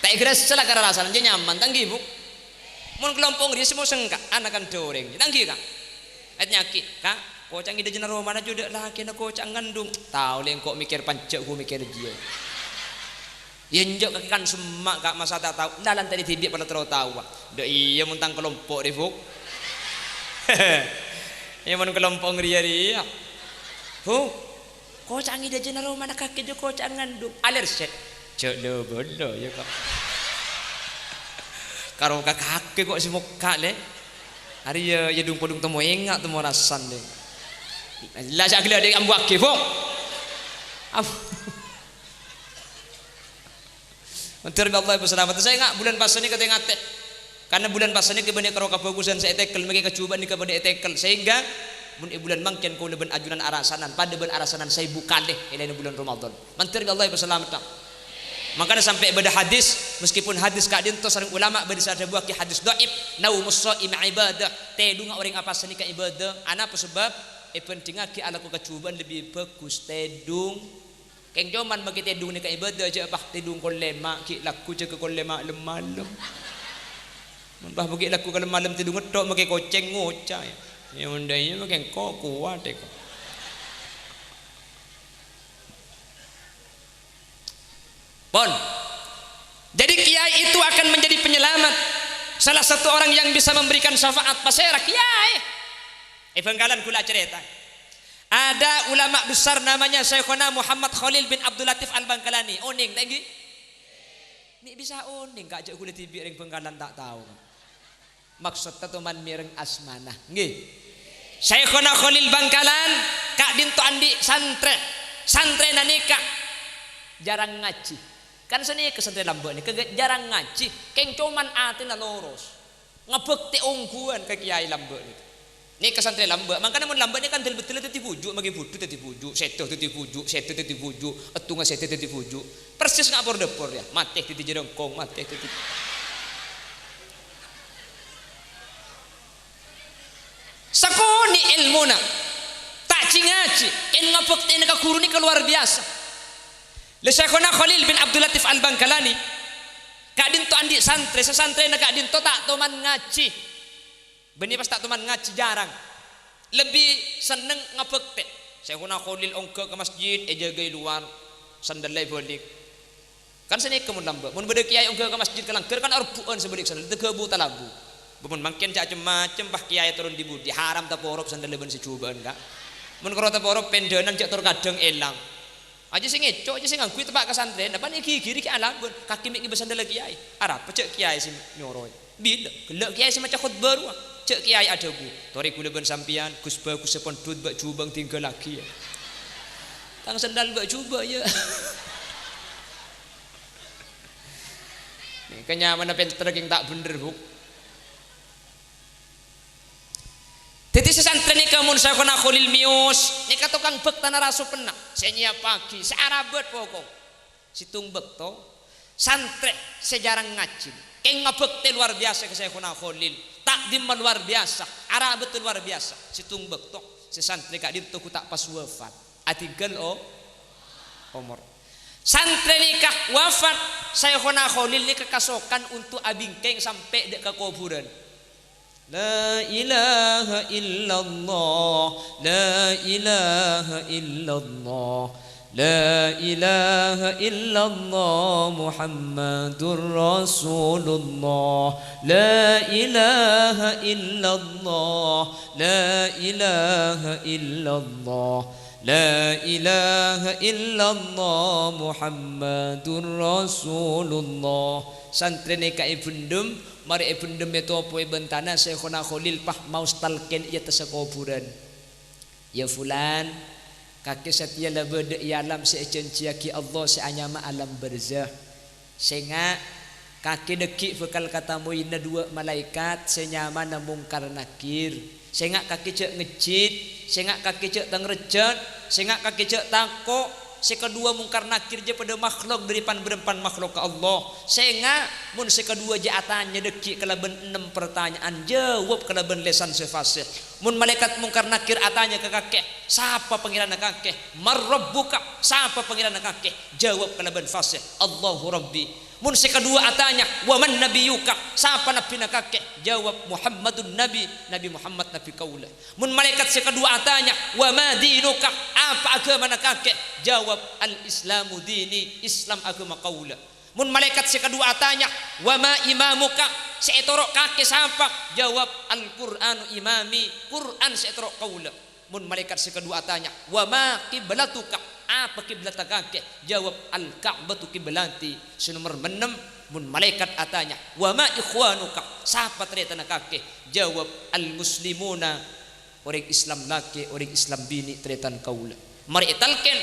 tak kira salah karena rasanya nyaman tanggi bu mun kelompok dia semua sengkak anakan doreng tanggi kak nyakit kak kocang ide jenar mana juga lah kena kocang ngandung tahu leng kok mikir pancak gua mikir dia yenjok kaki kan semak kak masa tak tahu dalam tadi tibik pada terlalu tahu dah iya muntang kelompok deh bu iya mun kelompok dia bu kocang ide jenar mana kaki jo kocang ngandung alerset cek lo bodoh ya kak karo kakak kok si muka le hari ya dung podung temu enggak temu rasan deh lah jak gila dek ambu akeh po Mentir Allah berselamat saya enggak bulan puasa ini kata ngate karena bulan puasa ini kebanyakan karo kebagusan saya tekel mereka kecubaan di kepada tekel sehingga mun bulan mangken kau leben ajunan arasanan pada ben arasanan saya bukan deh ini bulan Ramadan mentir Allah berselamat makanya sampai pada hadis meskipun hadis kak dinto sering ulama berdasar buah ki hadis dhaif naumus shaim ibadah tedung orang apa seni ka ibadah ana apa sebab penting ki ala ku kecubaan lebih bagus tedung keng joman bagi tedung ni ka ibadah je apa tedung kol lema ki laku je ke kol lema lemalem mun bah bagi laku kalau malam tedung ngetok make koceng ngocah ya undainya makin kok kuat deh kok. Pon. Jadi kiai itu akan menjadi penyelamat. Salah satu orang yang bisa memberikan syafaat pasera kiai. Bangkalan kula cerita. Ada ulama besar namanya Syekhona Muhammad Khalil bin Abdul Latif Al-Bangkalani. Oning lagi. Ni bisa oning kak jak kula tibi ring Bangkalan tak tahu. Maksud teman mireng asmanah. Nggih. Syekhona Khalil Bangkalan kak dinto andi santre nanika jarang ngaji kan seni kesantren lambe ni jarang ngaji keng cuman atina lurus ngebekti ungguan ke kiai lambe ni kesantren lambe makanya mun lambe ni kan betul tadi bujuk magi budu tadi bujuk seto tadi bujuk etunga seto tadi bujuk persis ngapor depor ya mati tadi jerengkong mati tadi sakoni ilmuna tak cingaci in ngabukti ka guru ni luar biasa le Syekhona Khalil bin Abdul Latif Al-Bangkalani kak dinto andi santre sesantre na kak dinto tak teman ngaji benih pas tak teman ngaji jarang lebih seneng ngabukti Syekhona Khalil ongke ke masjid jagai luar sandalai bolik kan seni kemun lambe mun bede kiai ongke ke masjid kelangker kan arbuan sebedik sandal tegebu talabu bukan makin macam bah kiai turun di budi haram tak porop sandal leben secubaan kak mun karo tak porop pendenan cak tur kadang elang aja sing ngecok aja sing ngangkui tepak kesantren apa nih gigi ki alam kaki mik besandal kiai arab cek kiai si nyoroy bila gelek kiai semacam khutbah ruah cek kiai ada bu tori kula ben sampian Gus bagus sepon dut bak cubang tinggal lagi ya tang sandal bak cuba ya nih kenyaman apa yang tak bener bu. Jadi sesantren ni kamun saya kena Khalil mius ni tukang bek tanah rasu penak saya pagi saya arabet pokok situng bek to santre sejarang ngaji keng ngabek luar biasa ke saya kena Khalil takdim luar biasa arabet luar biasa situng bek to sesantren kak dinto ku tak pas wafat atigal umur santre ni kak wafat saya kena Khalil ni kekasokan untuk abingkeng sampai dek ke kuburan. La ilaha illallah La ilaha illallah La ilaha illallah Muhammadur Rasulullah La ilaha illallah La ilaha illallah La ilaha illallah Muhammadur Rasulullah. Santri neka ibundum mari ibundum itu apa ibentana Syekhuna Khalil pah mau stalken ia tasakuburan. Ya fulan kaki setia labada alam seecenciaki Allah seanyama alam barzah. Senga kaki dekik bekal katamu ina dua malaikat senyama na mungkar nakir. Senga kaki cek ngecit, senga kaki cek tangrejat, senga kaki cek tako, sekedua mungkar nakir je pada makhluk daripan berempan makhluk ke Allah. Senga mun sekedua je atanya deki kalaban 6 pertanyaan jawab kalaban lesan sefasih. Mun malaikat mungkar nakir atanya ke kakek, siapa panggilan kakek? Marrabbuka, siapa panggilan kakek? Jawab kalaban fasih, Allahu Rabbi. Mun sekedua atanya wa man nabiyuka, siapa nabi kakek? Jawab Muhammadun nabi, Nabi Muhammad nabi kaula. Mun malaikat sekedua atanya wa ma dinuka, apa agama kakek? Jawab al-islamu dini, Islam agama kaula. Mun malaikat sekedua atanya wa ma imamuka, seetorok kakek siapa? Jawab al-Qur'anu imami, Quran seetorok kaula. Mun malaikat sekedua atanya wa ma qiblatuka, apa kiblat kakek? Jawab al-Ka'batu kiblati. Senomor 6 mun malaikat atanya wa ma ikhwanuka, siapa ternyata kakek? Jawab al-muslimuna, orang Islam laki orang Islam bini ternyata kaula. Mari italken